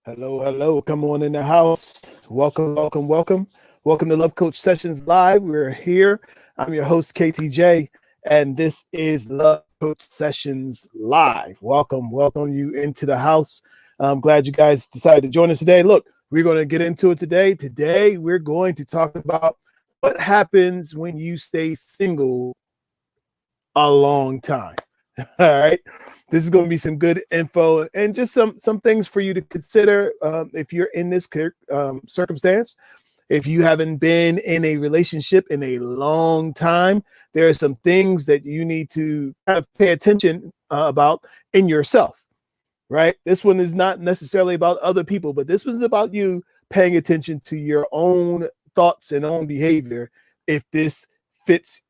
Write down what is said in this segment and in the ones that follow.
Hello, hello. Come on in the house. Welcome, welcome, welcome. Welcome to Love Coach Sessions Live. We're here. I'm your host, KTJ, and this is Love Coach Sessions Live. Welcome you into the house. I'm glad you guys decided to join us today. Look, we're going to get into it today. Today, we're going to talk about what happens when you stay single a long time. All right. This is going to be some good info and just some things for you to consider if you're in this circumstance. If you haven't been in a relationship in a long time, there are some things that you need to kind of pay attention about in yourself, right? This one is not necessarily about other people, but this was about you paying attention to your own thoughts and own behavior if this fits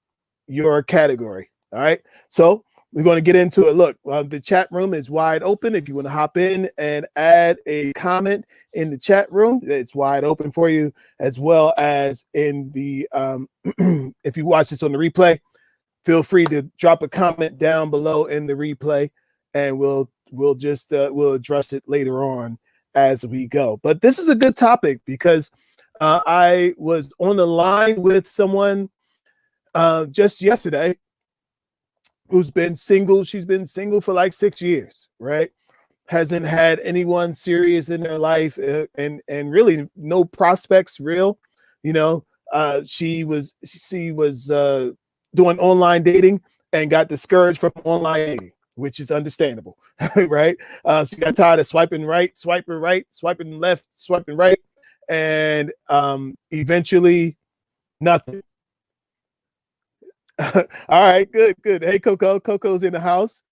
your category. All right. So we're going to get into it. Look, the chat room is wide open. If you want to hop in and add a comment in the chat room, it's wide open for you, as well as in the if you watch this on the replay, feel free to drop a comment down below in the replay, and we'll address it later on as we go. But this is a good topic because I was on the line with someone just yesterday who's been single. She's been single for like 6 years, right? Hasn't had anyone serious in their life, and really no prospects real. You know, she was doing online dating and got discouraged from online dating, which is understandable, right? She got tired of swiping right, swiping left, swiping right, and eventually nothing. All right, good. Hey, Coco's in the house,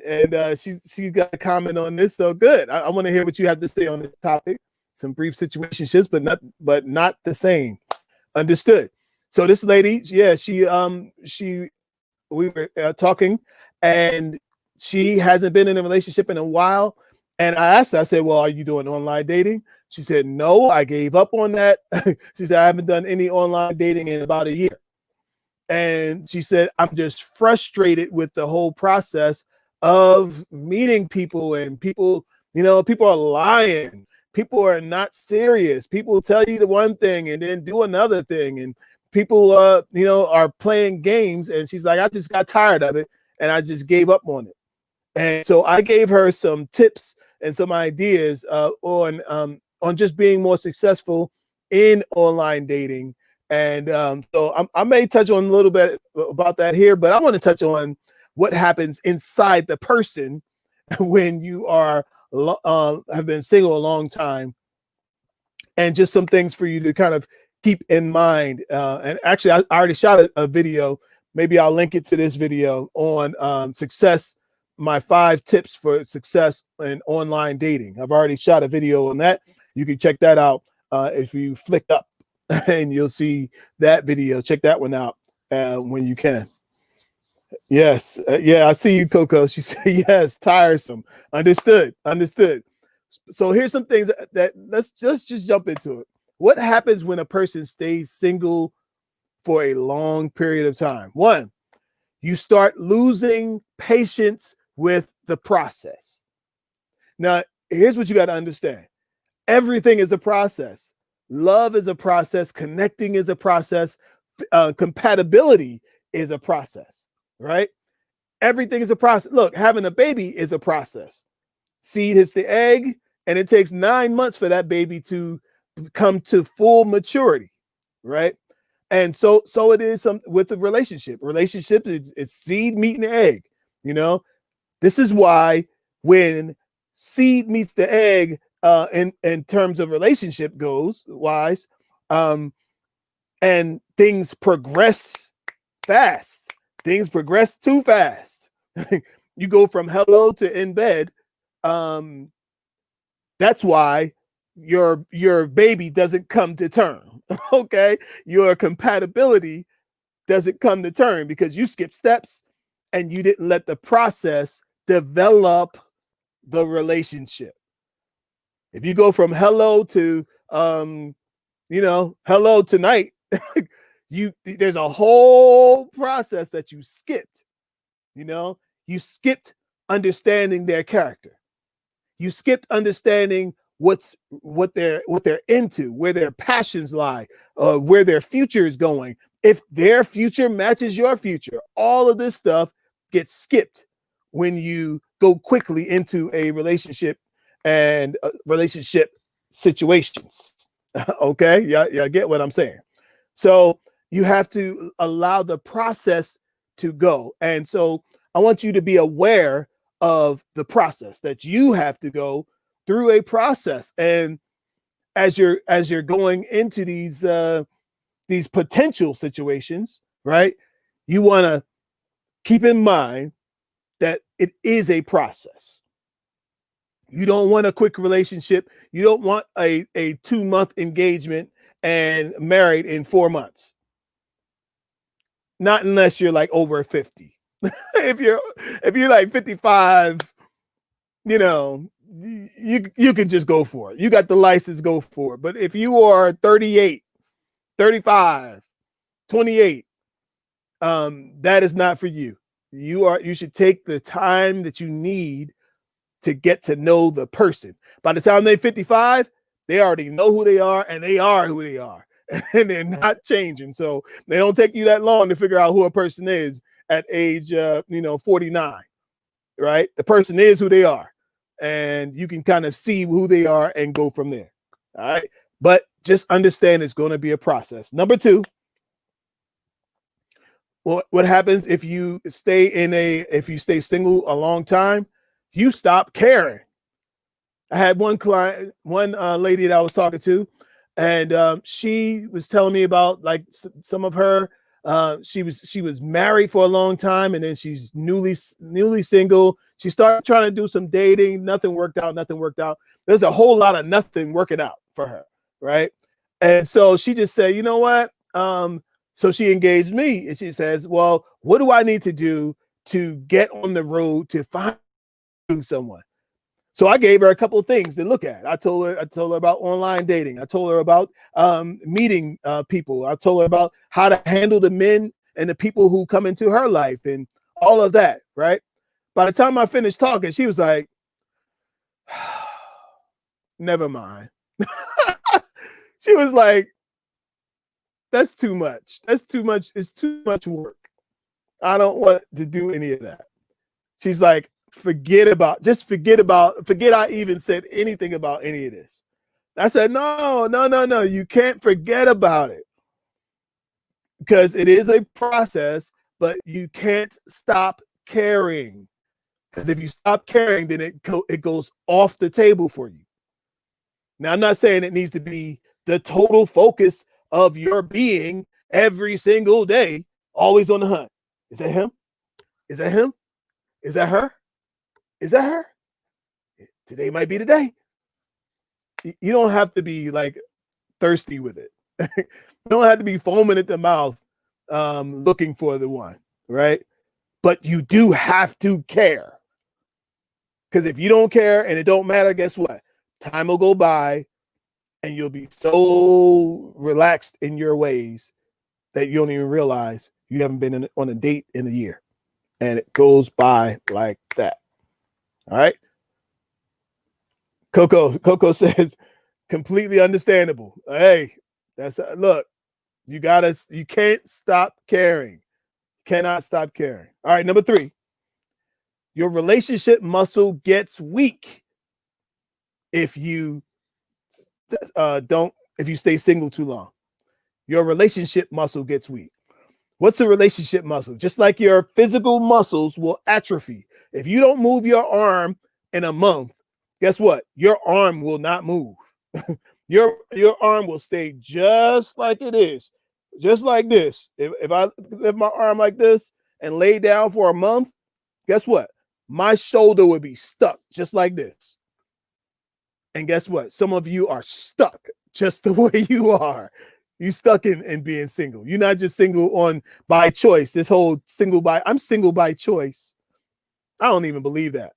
and she got a comment on this. So good. I want to hear what you have to say on this topic. Some brief situationships, but not the same. Understood. So this lady, yeah, we were talking, and she hasn't been in a relationship in a while. And I asked her, I said, "Well, are you doing online dating?" She said, "No, I gave up on that." She said, "I haven't done any online dating in about a year." And she said, "I'm just frustrated with the whole process of meeting people, and people are lying. People are not serious. People tell you the one thing and then do another thing. And people, are playing games." And she's like, "I just got tired of it and I just gave up on it." And so I gave her some tips and some ideas on just being more successful in online dating. And so I may touch on a little bit about that here, but I want to touch on what happens inside the person when you are have been single a long time, and just some things for you to kind of keep in mind. And actually, I already shot a video. Maybe I'll link it to this video on success, my 5 tips for success in online dating. I've already shot a video on that. You can check that out if you flick up and you'll see that video. Check that one out when you can. Yes. Yeah, I see you, Coco. She said, yes, tiresome. Understood. So here's some things that let's just jump into it. What happens when a person stays single for a long period of time? 1, you start losing patience with the process. Now, here's what you got to understand. Everything is a process. Love is a process. Connecting is a process. Compatibility is a process, right? Everything is a process. Look, having a baby is a process. Seed hits the egg, and it takes 9 months for that baby to come to full maturity, right? And so it is with the relationship. Relationship is seed meeting the egg. This is why when seed meets the egg, in terms of relationship goes wise, and things progress fast. Things progress too fast. You go from hello to in bed. That's why your baby doesn't come to term. Okay, your compatibility doesn't come to term because you skipped steps and you didn't let the process develop the relationship. If you go from hello to hello tonight, there's a whole process that you skipped. You skipped understanding their character. You skipped understanding what they're into, where their passions lie, where their future is going. If their future matches your future, all of this stuff gets skipped when you go quickly into a relationship and relationship situations. Okay, yeah, get what I'm saying. So you have to allow the process to go. And so I want you to be aware of the process that you have to go through a process. And as you're going into these potential situations, right? You want to keep in mind that it is a process. You don't want a quick relationship. You don't want a 2-month engagement and married in 4 months. Not unless you're like over 50. if you're like 55, you know, you can just go for it. You got the license, go for it. But if you are 38, 35, 28, that is not for you. You should take the time that you need to get to know the person. By the time they're 55, they already know who they are, and they are who they are, and they're not changing. So they don't take you that long to figure out who a person is at age 49, right? The person is who they are, and you can kind of see who they are and go from there. All right. But just understand it's going to be a process. Number 2, what happens if you stay single a long time? You stop caring. I had one client, one lady that I was talking to, and she was telling me about like some of her. She was married for a long time, and then she's newly single. She started trying to do some dating. Nothing worked out. There's a whole lot of nothing working out for her, right? And so she just said, you know what? So she engaged me, and she says, well, what do I need to do to get on the road to find someone? So I gave her a couple of things to look at. I told her about online dating. I told her about meeting people. I told her about how to handle the men and the people who come into her life and all of that, right? By the time I finished talking, she was like, never mind. She was like, that's too much. That's too much. It's too much work. I don't want to do any of that. She's like, forget I even said anything about any of this. I said, no. You can't forget about it, because it is a process, but you can't stop caring. Because if you stop caring, then it goes off the table for you. Now, I'm not saying it needs to be the total focus of your being every single day, always on the hunt. Is that him? Is that him? Is that her? Is that her? Today might be the day. You don't have to be like thirsty with it. You don't have to be foaming at the mouth looking for the one, right? But you do have to care. Because if you don't care and it don't matter, guess what? Time will go by and you'll be so relaxed in your ways that you don't even realize you haven't been on a date in a year. And it goes by like that. All right. Coco says, completely understandable. Hey, look, you can't stop caring. Cannot stop caring. All right. Number 3, your relationship muscle gets weak if you stay single too long. Your relationship muscle gets weak. What's a relationship muscle? Just like your physical muscles will atrophy. If you don't move your arm in a month, guess what? Your arm will not move. Your arm will stay just like it is, just like this. If I lift my arm like this and lay down for a month, guess what? My shoulder would be stuck just like this. And guess what? Some of you are stuck just the way you are. You stuck in being single. You're not just single by choice. This whole I'm single by choice. I don't even believe that.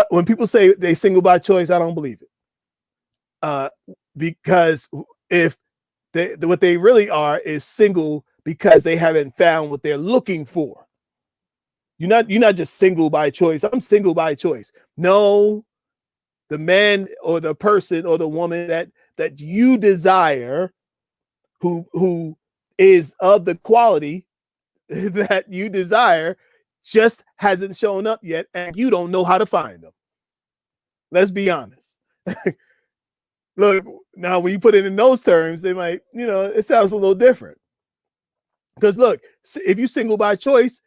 When people say they single by choice, I don't believe it. Because if what they really are is single because they haven't found what they're looking for. You're not just single by choice. I'm single by choice. No, the man or the person or the woman that you desire, who is of the quality that you desire, just hasn't shown up yet, and you don't know how to find them. Let's be honest. Look, now when you put it in those terms, they might, it sounds a little different. Because look, if you single by choice,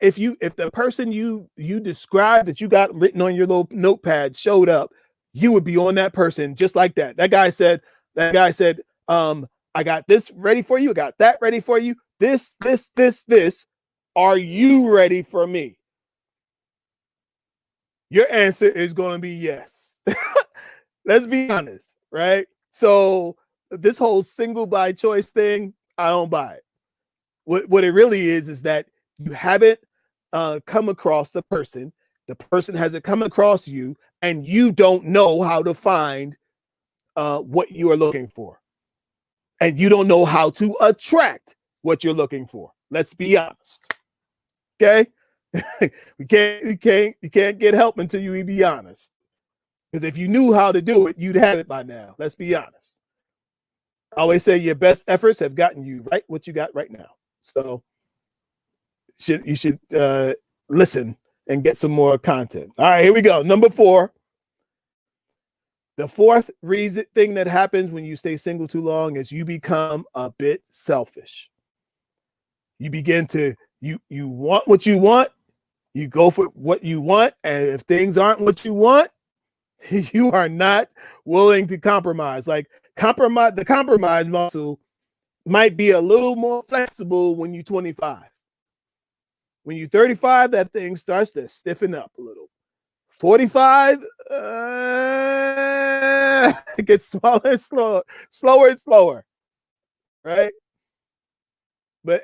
if the person you described that you got written on your little notepad showed up, you would be on that person just like that. That guy said, I got this ready for you. I got that ready for you. This. Are you ready for me? Your answer is going to be yes. Let's be honest, right? So this whole single by choice thing, I don't buy it. What it really is that you haven't come across the person hasn't come across you, and you don't know how to find what you are looking for. And you don't know how to attract what you're looking for. Let's be honest. Okay? You can't get help until you be honest. Because if you knew how to do it, you'd have it by now. Let's be honest. I always say your best efforts have gotten you right what you got right now. So you should listen and get some more content. All right, here we go. Number 4. The fourth thing that happens when you stay single too long is you become a bit selfish. You begin to, you want what you want, you go for what you want, and if things aren't what you want, you are not willing to compromise. Like the compromise muscle might be a little more flexible when you're 25. When you're 35, that thing starts to stiffen up a little. 45, it gets smaller and slower and slower, right?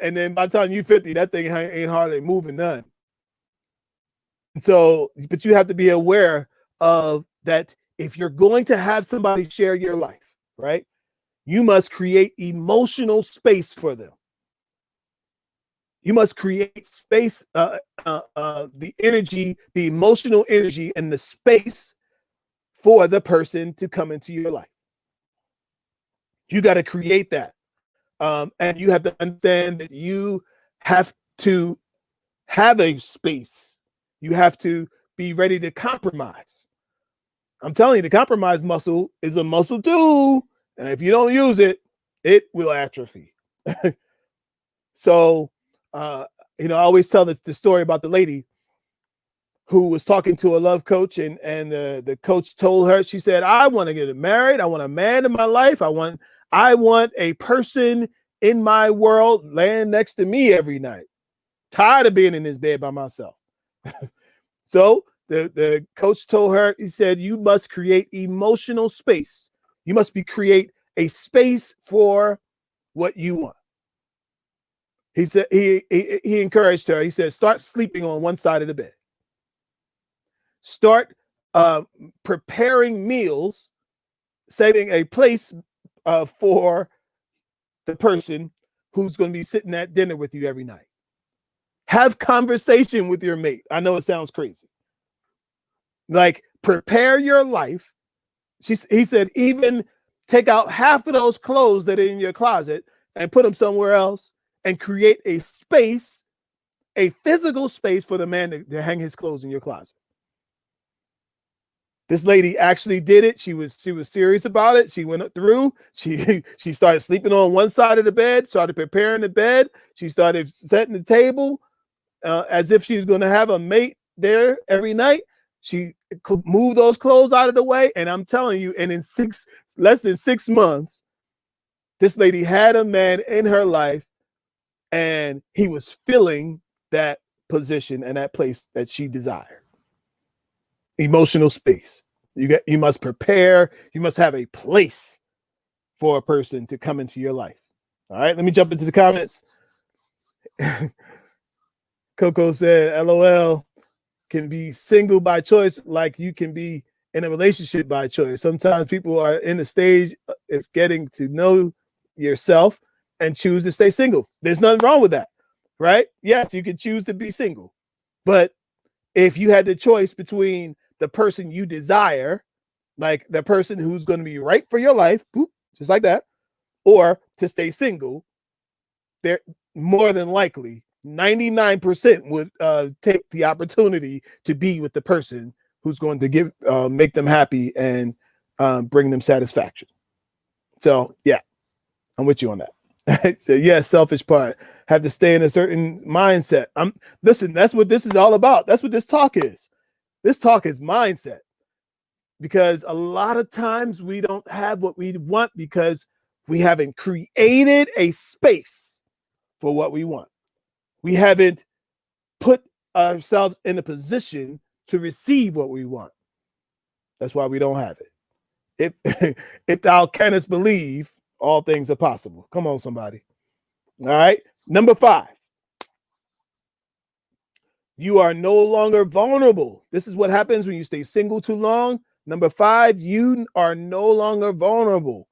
And then by the time you're 50, that thing ain't hardly moving none. And so, but you have to be aware of that. If you're going to have somebody share your life, right, you must create emotional space for them. You must create space, the energy, the emotional energy, and the space for the person to come into your life. You got to create that. And you have to understand that you have to have a space. You have to be ready to compromise. I'm telling you, the compromise muscle is a muscle too. And if you don't use it, it will atrophy. So, I always tell the story about the lady who was talking to a love coach, and the coach told her, she said, I want to get married. I want a man in my life. I want a person in my world laying next to me every night. Tired of being in this bed by myself. So the coach told her, he said, you must create emotional space. You must create a space for what you want. He said, he encouraged her. He said, start sleeping on one side of the bed. Start preparing meals, setting a place for the person who's going to be sitting at dinner with you every night. Have conversation with your mate. I know it sounds crazy. Like, prepare your life. He said, even take out half of those clothes that are in your closet and put them somewhere else, and create a space, a physical space for the man to hang his clothes in your closet. This lady actually did it. She was serious about it. She went through. She started sleeping on one side of the bed, started preparing the bed. She started setting the table as if she was going to have a mate there every night. She could move those clothes out of the way. And I'm telling you, and in less than 6 months, this lady had a man in her life, and he was filling that position and that place that she desired. Emotional space. You must prepare. You must have a place for a person to come into your life. All right, let me jump into the comments. Coco said, LOL, can be single by choice like you can be in a relationship by choice. Sometimes people are in the stage of getting to know yourself and choose to stay single. There's nothing wrong with that, right? Yes, you can choose to be single. But if you had the choice between the person you desire, like the person who's going to be right for your life, boop, just like that, or to stay single, they're more than likely 99% would take the opportunity to be with the person who's going to make them happy and bring them satisfaction. So yeah, I'm with you on that. So yeah, selfish part. Have to stay in a certain mindset. Listen, that's what this is all about. That's what this talk is. This talk is mindset. Because a lot of times we don't have what we want because we haven't created a space for what we want. We haven't put ourselves in a position to receive what we want. That's why we don't have it. If thou canst believe, all things are possible. Come on, somebody. All right. Number 5. You are no longer vulnerable. This is what happens when you stay single too long. Number 5, you are no longer vulnerable.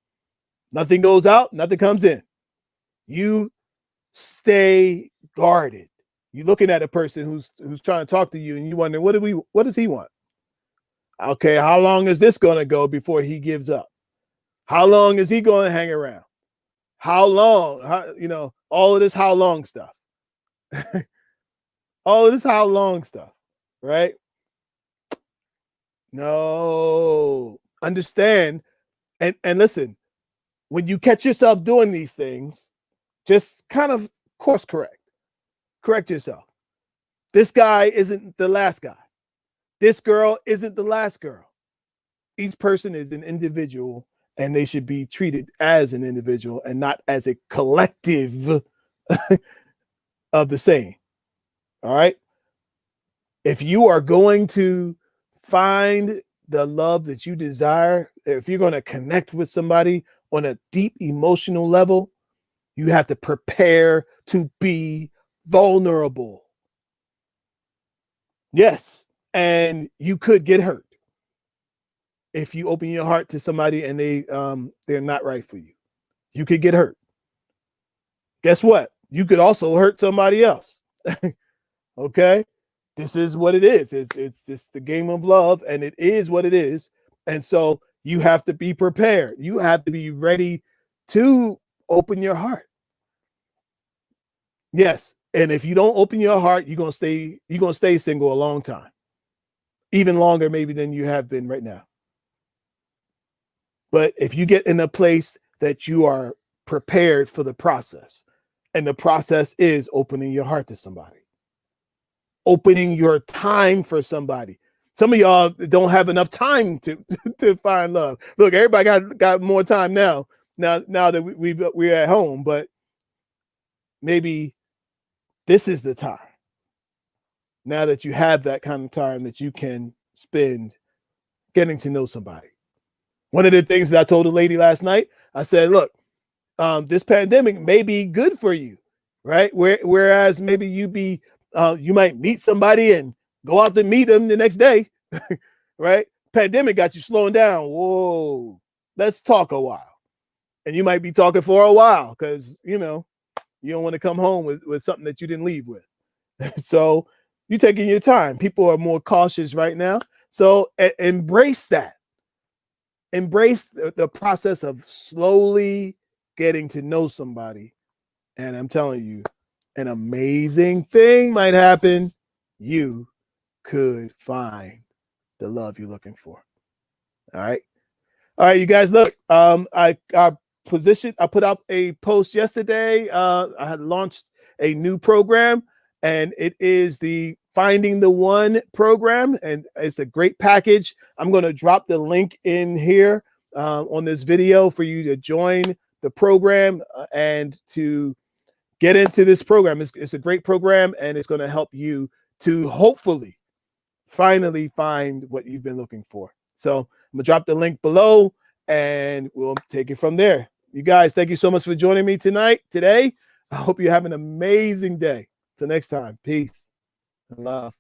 Nothing goes out, nothing comes in. You stay guarded. You're looking at a person who's trying to talk to you, and you wonder, what does he want? Okay, how long is this going to go before he gives up? How long is he going to hang around? How long? All of this how long stuff. All of this how long stuff, right? No, understand. And listen, when you catch yourself doing these things, just kind of course correct yourself. This guy isn't the last guy. This girl isn't the last girl. Each person is an individual, and they should be treated as an individual and not as a collective of the same. All right. If you are going to find the love that you desire, if you're going to connect with somebody on a deep emotional level, you have to prepare to be vulnerable. Yes, and you could get hurt if you open your heart to somebody and they're not right for you. You could get hurt. Guess what? You could also hurt somebody else. Okay? This is what it is. It's just the game of love, and it is what it is. And so you have to be prepared. You have to be ready to open your heart. Yes. And if you don't open your heart, you're gonna stay single a long time. Even longer, maybe, than you have been right now. But if you get in a place that you are prepared for the process, and the process is opening your heart to somebody, opening your time for somebody. Some of y'all don't have enough time to find love. Look, everybody got more time now that we're at home, but maybe this is the time. Now that you have that kind of time that you can spend getting to know somebody. One of the things that I told a lady last night, I said, look, this pandemic may be good for you, right? Whereas maybe you might meet somebody and go out to meet them the next day, right? Pandemic got you slowing down. Whoa, let's talk a while. And you might be talking for a while because, you don't want to come home with something that you didn't leave with. So you're taking your time. People are more cautious right now. So embrace that. Embrace the process of slowly getting to know somebody. And I'm telling you, an amazing thing might happen. You could find the love you're looking for. All right. All right, you guys, look, I put out a post yesterday. I had launched a new program, and it is the Finding the One program, and it's a great package. I'm going to drop the link in here on this video for you to join the program and to get into this program. It's a great program, and it's going to help you to hopefully finally find what you've been looking for. So I'm going to drop the link below, and we'll take it from there. You guys, thank you so much for joining me today. I hope you have an amazing day. Till next time, peace and love.